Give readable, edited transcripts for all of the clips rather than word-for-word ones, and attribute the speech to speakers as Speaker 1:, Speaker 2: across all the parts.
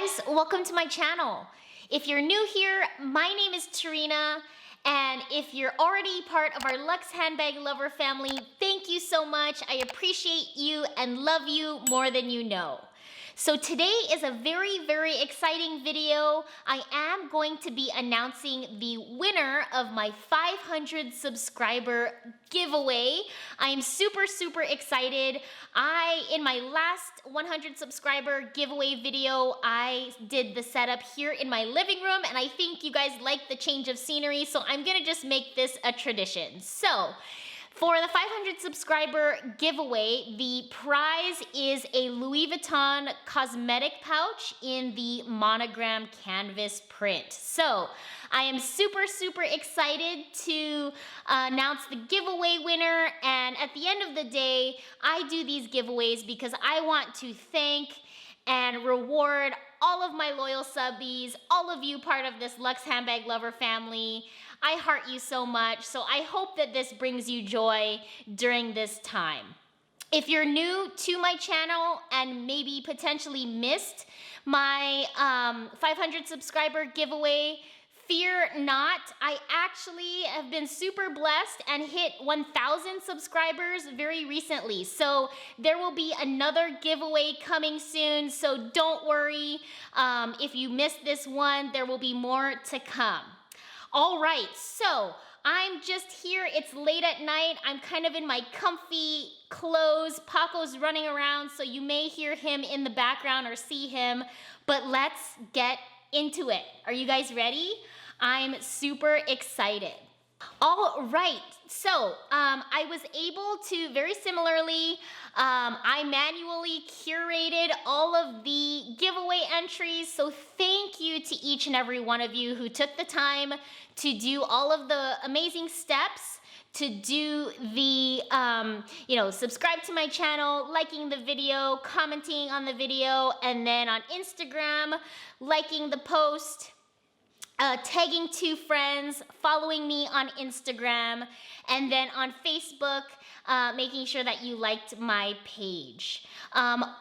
Speaker 1: guys, welcome to my channel. If you're new here, my name is Tarina, and if you're already part of our LuxHandbagLover family, thank you so much. I appreciate you and love you more than you know. So today is a very, very exciting video. I am going to be announcing the winner of my 500 subscriber giveaway. I am super, super excited. In my last 100 subscriber giveaway video, I did the setup here in my living room, and I think you guys like the change of scenery, so I'm gonna just make this a tradition. So, for the 500 subscriber giveaway, the prize is a Louis Vuitton cosmetic pouch in the monogram canvas print. So I am super, super excited to announce the giveaway winner. And at the end of the day, I do these giveaways because I want to thank and reward all of my loyal subbies, all of you part of this LuxHandbagLover family. I heart you so much, so I hope that this brings you joy during this time. If you're new to my channel and maybe potentially missed my 500 subscriber giveaway, fear not. I actually have been super blessed and hit 1,000 subscribers very recently. So there will be another giveaway coming soon, so don't worry. If you missed this one, there will be more to come. All right, so I'm just here. It's late at night. I'm kind of in my comfy clothes. Paco's running around, so you may hear him in the background or see him, but let's get into it. Are you guys ready? I'm super excited. All right, so I was able to, very similarly, I manually curated all of the giveaway entries, so thank you to each and every one of you who took the time to do all of the amazing steps to do the, subscribe to my channel, liking the video, commenting on the video, and then on Instagram, liking the post, tagging 2 friends, following me on Instagram, and then on Facebook, making sure that you liked my page.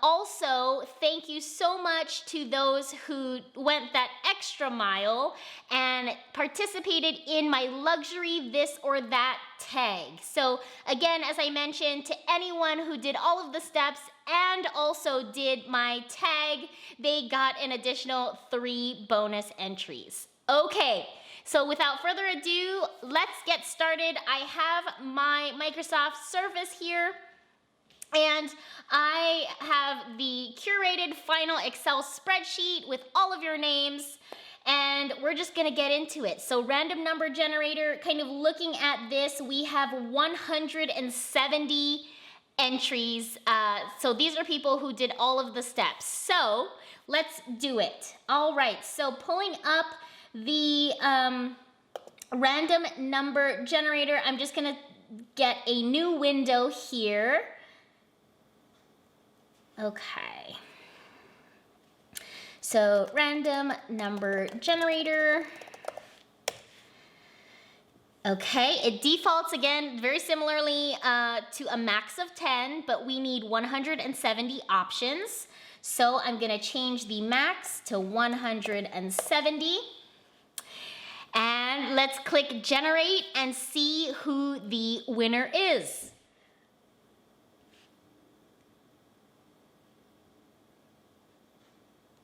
Speaker 1: Also, thank you so much to those who went that extra mile and participated in my luxury this or that tag. So again, as I mentioned, to anyone who did all of the steps and also did my tag, they got an additional 3 bonus entries. Okay, so without further ado, let's get started. I have my Microsoft Surface here, and I have the curated final Excel spreadsheet with all of your names, and we're just gonna get into it. So random number generator, kind of looking at this, we have 170 entries. So these are people who did all of the steps. So let's do it. All right, so pulling up the random number generator, I'm just gonna get a new window here. Okay. So random number generator. Okay, it defaults again very similarly to a max of 10, but we need 170 options. So I'm gonna change the max to 170. And let's click generate and see who the winner is.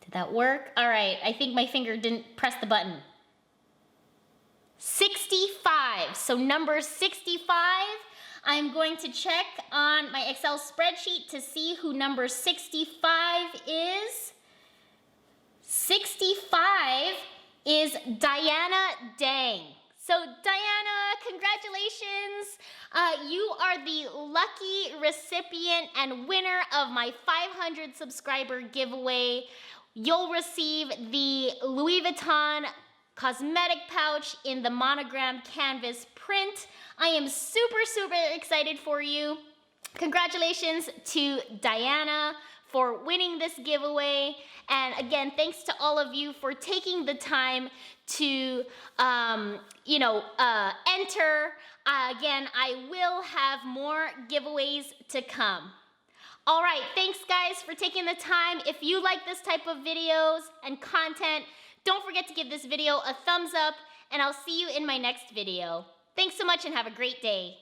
Speaker 1: Did that work? All right, I think my finger didn't press the button. 65, so number 65. I'm going to check on my Excel spreadsheet to see who number 65 is. 65 is Diana Dang. So Diana, congratulations. You are the lucky recipient and winner of my 500 subscriber giveaway. You'll receive the Louis Vuitton cosmetic pouch in the monogram canvas print. I am super, super excited for you. Congratulations to Diana for winning this giveaway. And again, thanks to all of you for taking the time to, enter. Again, I will have more giveaways to come. All right, thanks guys for taking the time. If you like this type of videos and content, don't forget to give this video a thumbs up, and I'll see you in my next video. Thanks so much and have a great day.